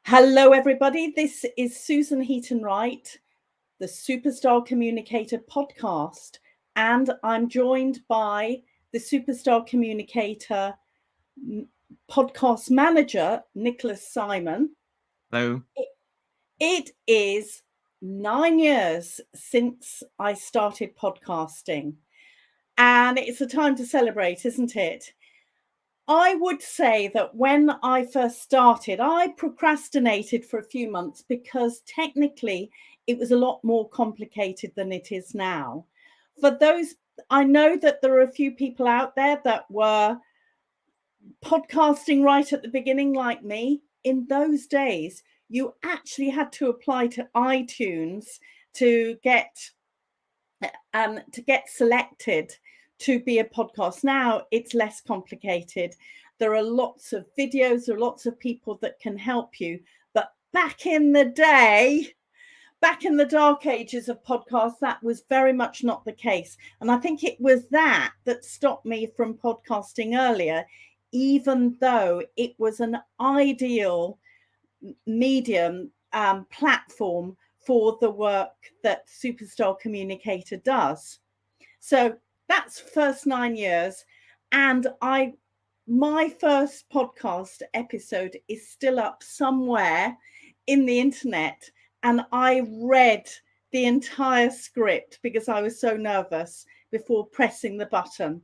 Hello, everybody. This is Susan Heaton-Wright, the SuperStar Communicator podcast, and I'm joined by the SuperStar Communicator podcast manager, Nicholas Simon. Hello. It is 9 years since I started podcasting, and it's a time to celebrate, isn't it? I would say that when I first started, I procrastinated for a few months because technically it was a lot more complicated than it is now. For those, I know that there are a few people out there that were podcasting right at the beginning, like me. In those days, you actually had to apply to iTunes to get selected to be a podcast. Now it's less complicated. There are lots of videos, there are lots of people that can help you. But back in the day, back in the dark ages of podcasts, that was very much not the case. And I think it was that stopped me from podcasting earlier, even though it was an ideal medium platform for the work that SuperStar Communicator does. So that's first 9 years. And my first podcast episode is still up somewhere in the internet. And I read the entire script because I was so nervous before pressing the button.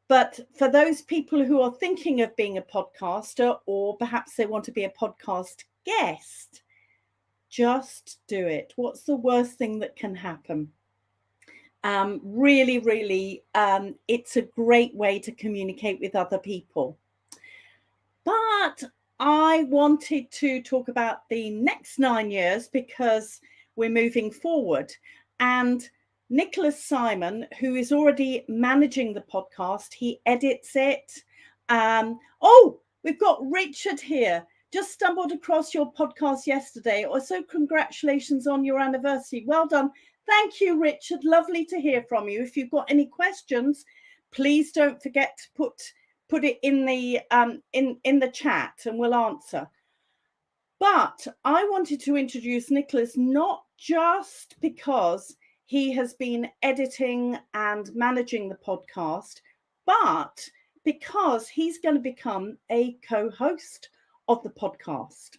But for those people who are thinking of being a podcaster, or perhaps they want to be a podcast guest, just do it. What's the worst thing that can happen? Really, it's a great way to communicate with other people. But I wanted to talk about the next 9 years because we're moving forward. And Nicholas Simon, who is already managing the podcast, he edits it. We've got Richard here. Just stumbled across your podcast yesterday. So congratulations on your anniversary. Well done. Thank you, Richard. Lovely to hear from you. If you've got any questions, please don't forget to put it in the in the chat and we'll answer. But I wanted to introduce Nicholas not just because he has been editing and managing the podcast, but because he's going to become a co-host of the podcast.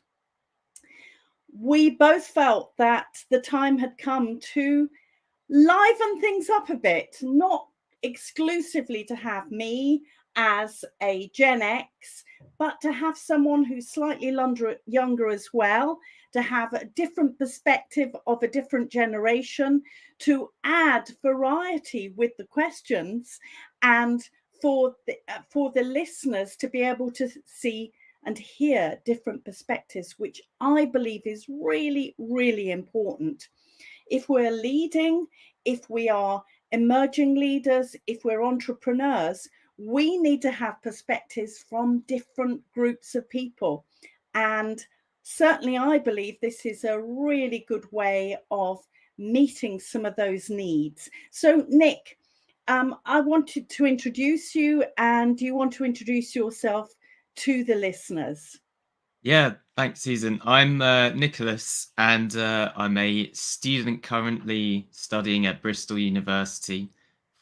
We both felt that the time had come to liven things up a bit, not exclusively to have me as a Gen X, but to have someone who's slightly younger as well, to have a different perspective of a different generation, to add variety with the questions, and for the listeners to be able to see and hear different perspectives, which I believe is really, really important. If we're leading, if we are emerging leaders, if we're entrepreneurs, we need to have perspectives from different groups of people. And certainly I believe this is a really good way of meeting some of those needs. So Nick, I wanted to introduce you, and do you want to introduce yourself to the listeners? Yeah, thanks, Susan. I'm Nicholas, and I'm a student currently studying at Bristol University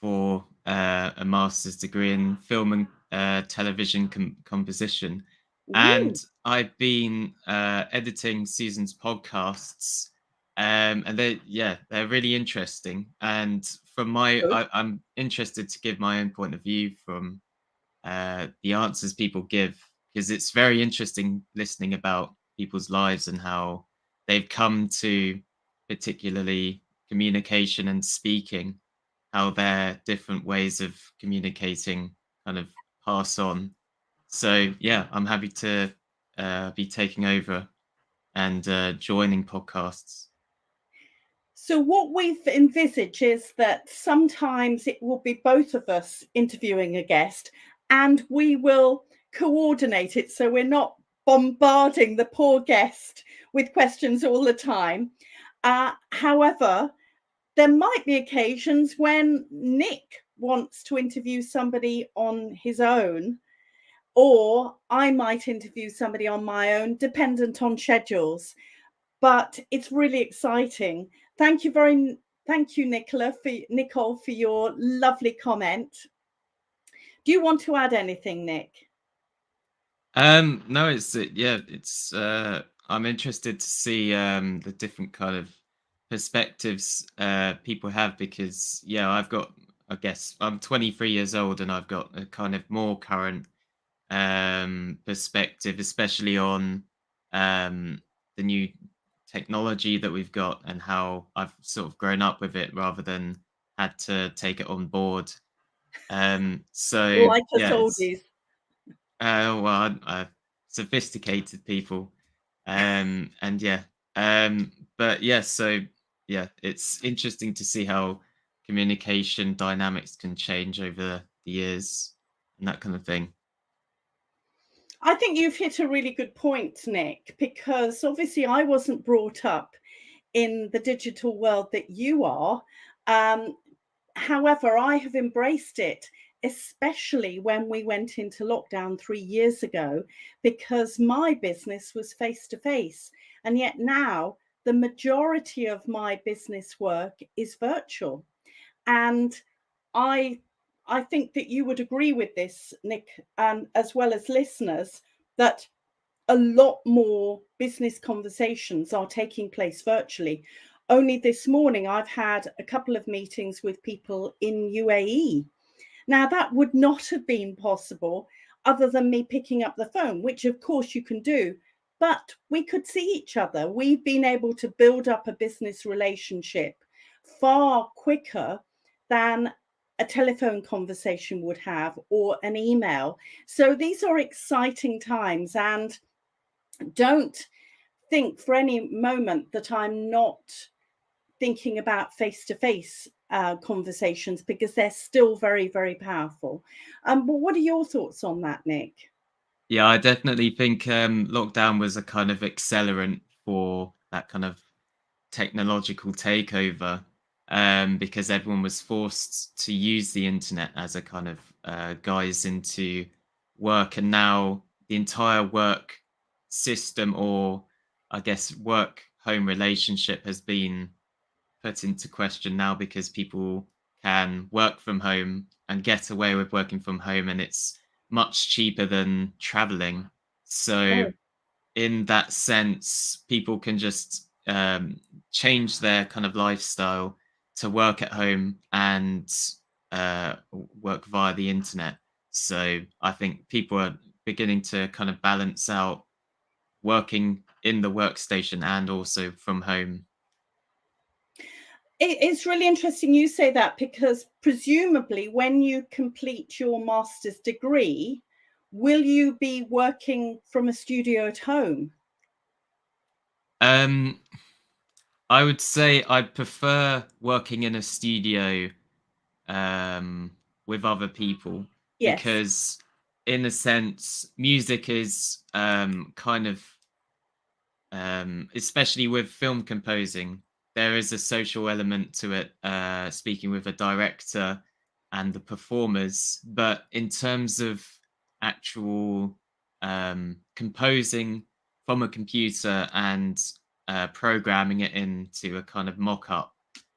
for a master's degree in film and television composition. And I've been editing Susan's podcasts, and they're really interesting. And from I'm interested to give my own point of view from the answers people give, because it's very interesting listening about people's lives and how they've come to particularly communication and speaking, how their different ways of communicating kind of pass on. So yeah, I'm happy to be taking over and joining podcasts. So what we've envisaged is that sometimes it will be both of us interviewing a guest, and we will coordinate it so we're not bombarding the poor guest with questions all the time. However, there might be occasions when Nick wants to interview somebody on his own, or I might interview somebody on my own, dependent on schedules. But it's really exciting. Thank you, Nicole, for your lovely comment. Do you want to add anything, Nick? No, it's I'm interested to see the different kind of perspectives people have, because I guess I'm 23 years old and I've got a kind of more current perspective, especially on the new technology that we've got and how I've sort of grown up with it rather than had to take it on board. So Like us yeah, it's oldies. sophisticated people, and yeah, but yeah, so yeah, it's interesting to see how communication dynamics can change over the years and that kind of thing. I think you've hit a really good point, Nick, because obviously I wasn't brought up in the digital world that you are. Um, However, I have embraced it, especially when we went into lockdown 3 years ago, because my business was face to face. And yet now the majority of my business work is virtual. And I I think that you would agree with this, Nick, as well as listeners, that a lot more business conversations are taking place virtually. Only this morning, I've had a couple of meetings with people in UAE. Now, that would not have been possible other than me picking up the phone, which of course you can do, but we could see each other. We've been able to build up a business relationship far quicker than a telephone conversation would have or an email. So these are exciting times, and don't think for any moment that I'm not thinking about face-to-face conversations, because they're still very, very powerful. But what are your thoughts on that, Nick? Yeah, I definitely think lockdown was a kind of accelerant for that kind of technological takeover, because everyone was forced to use the internet as a kind of guise into work, and now the entire work system, or I guess work home relationship, has been put into question now because people can work from home and get away with working from home, and it's much cheaper than traveling. So Oh, in that sense, people can just change their kind of lifestyle to work at home and work via the internet. So I think people are beginning to kind of balance out working in the workstation and also from home. it's really interesting you say that, because presumably when you complete your master's degree, will you be working from a studio at home? Um, I would say I'd prefer working in a studio um, with other people, Yes. because, in a sense, music is kind of, especially with film composing, there is a social element to it, speaking with a director and the performers. But in terms of actual composing from a computer and programming it into a kind of mock up,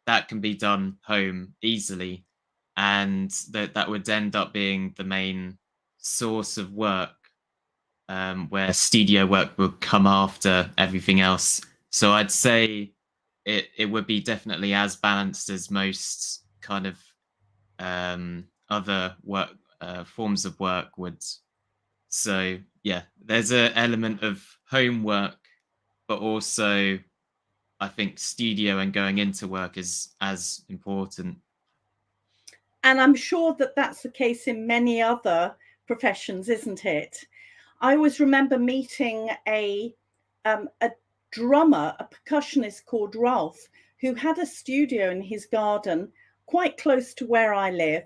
that can be done home easily. And that would end up being the main source of work, where studio work would come after everything else. So I'd say it would be definitely as balanced as most kind of other work forms of work would. So yeah, there's an element of homework, but also I think studio and going into work is as important. And I'm sure that that's the case in many other professions, isn't it? I always remember meeting a drummer, a percussionist called Ralph, who had a studio in his garden quite close to where I live.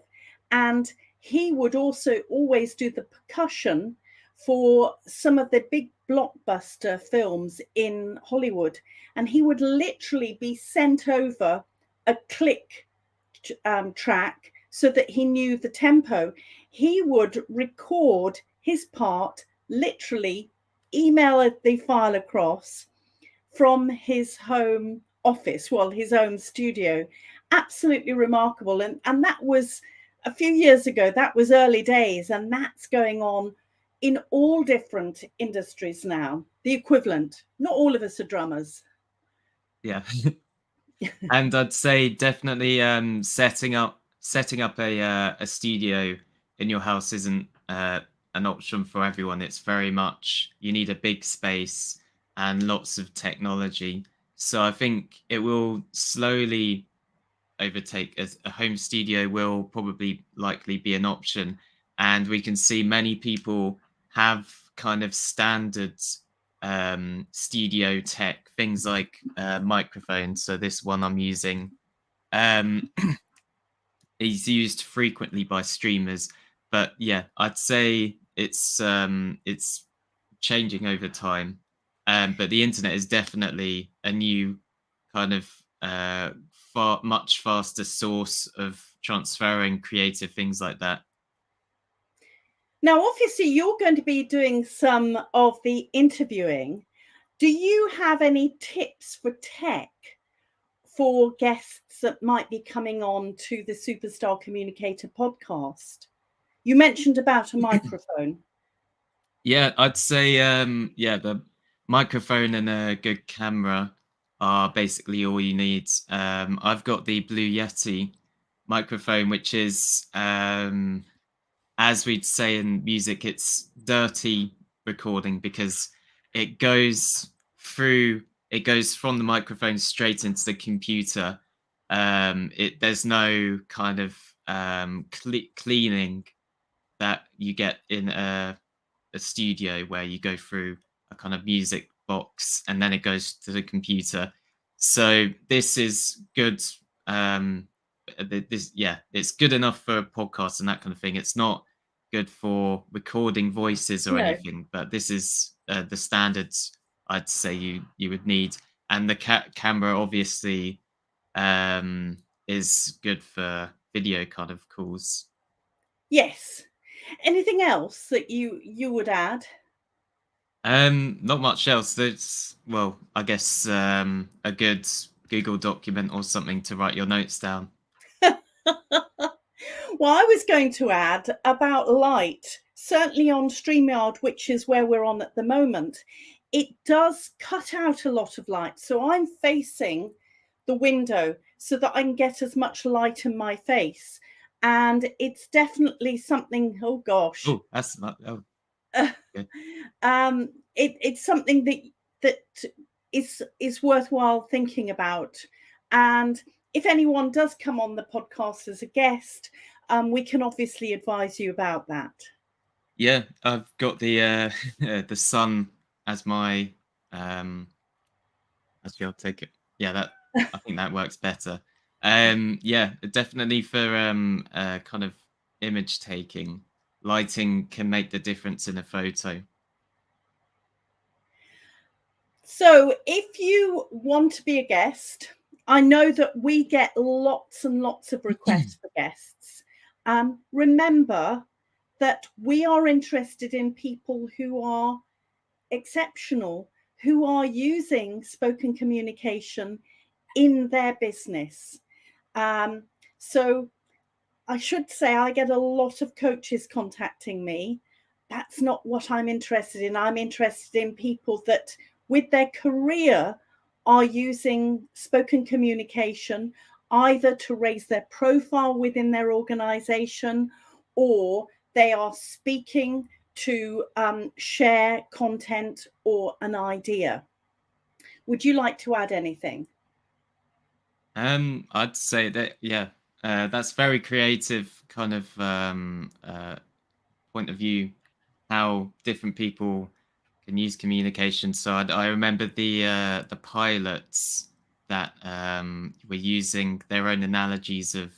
And he would also always do the percussion for some of the big blockbuster films in Hollywood. And he would literally be sent over a click track so that he knew the tempo. He would record his part, literally email the file across from his home office, well, his own studio. Absolutely remarkable. And that was a few years ago. That was early days, and that's going on in all different industries now. The equivalent. Not all of us are drummers. Yeah. And I'd say definitely setting up a studio in your house isn't an option for everyone. It's very much you need a big space and lots of technology. So I think it will slowly overtake as a home studio will probably likely be an option. And we can see many people have kind of standard studio tech, things like microphones. So this one I'm using um, is used frequently by streamers. But yeah, I'd say it's changing over time. But the internet is definitely a new kind of much faster source of transferring creative things like that. Now, obviously, you're going to be doing some of the interviewing. Do you have any tips for tech for guests that might be coming on to the Superstar Communicator podcast? You mentioned about a microphone. Yeah, I'd say yeah, the microphone and a good camera are basically all you need. I've got the Blue Yeti microphone, which is as we'd say in music, it's dirty recording because it goes it goes from the microphone straight into the computer. There's no kind of cleaning that you get in a studio where you go through a kind of music box and then it goes to the computer. So this is good. It's good enough for a podcast and that kind of thing. It's not good for recording voices or No. anything, but this is the standards I'd say you would need. And the camera obviously is good for video kind of calls. Yes. Anything else that you would add? Not much else. There's well, I guess a good Google document or something to write your notes down. Well, I was going to add about light, certainly on StreamYard, which is where we're on at the moment. It does cut out a lot of light. So I'm facing the window so that I can get as much light in my face. And it's definitely something, oh gosh. Oh, that's not. Oh, okay. It's something that is worthwhile thinking about. And if anyone does come on the podcast as a guest, we can obviously advise you about that. Yeah, I've got the the sun as my actually I'll take it. Yeah, that I think that works better. Yeah, definitely for kind of image taking, lighting can make the difference in a photo. So if you want to be a guest, I know that we get lots and lots of requests for guests. Remember that we are interested in people who are exceptional, who are using spoken communication in their business. So I should say I get a lot of coaches contacting me. That's not what I'm interested in. I'm interested in people that with their career are using spoken communication either to raise their profile within their organization, or they are speaking to share content or an idea. Would you like to add anything? I'd say that yeah, that's very creative kind of point of view, how different people can use communication. So I remember the pilots that were using their own analogies of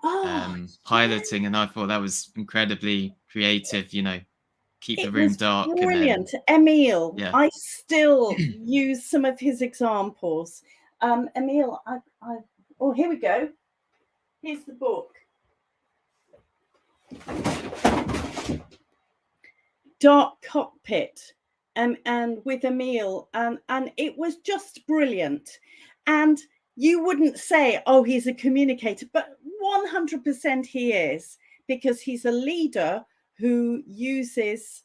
Oh, piloting, and I thought that was incredibly creative. You know, keep the it room was dark, and then brilliant. Emil, yeah, I still use some of his examples. Emil, oh, here we go. Here's the book. dark cockpit and with Emil, and it was just brilliant. And you wouldn't say, oh, he's a communicator, but 100% he is, because he's a leader who uses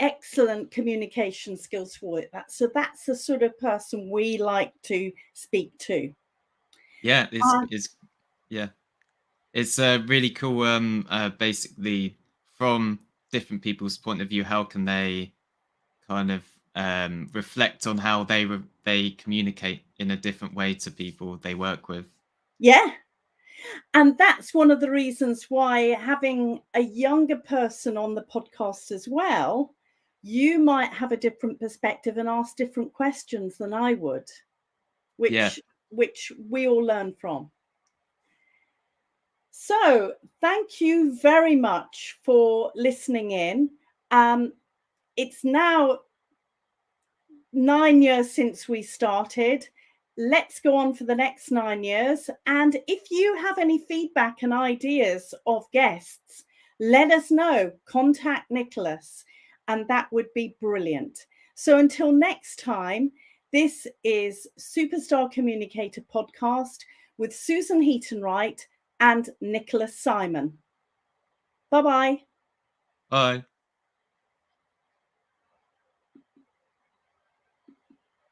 excellent communication skills for it. So that's the sort of person we like to speak to. Yeah, it's really cool. Basically, from different people's point of view, how can they kind of reflect on how they communicate in a different way to people they work with? Yeah. And that's one of the reasons why having a younger person on the podcast as well, you might have a different perspective and ask different questions than I would, which we all learn from. So thank you very much for listening in. It's now 9 years since we started. Let's go on for the next 9 years. And if you have any feedback and ideas of guests, let us know. Contact Nicholas, and that would be brilliant. So until next time, this is SuperStar Communicator podcast with Susan Heaton-Wright and Nicholas Simon. Bye-bye. Bye.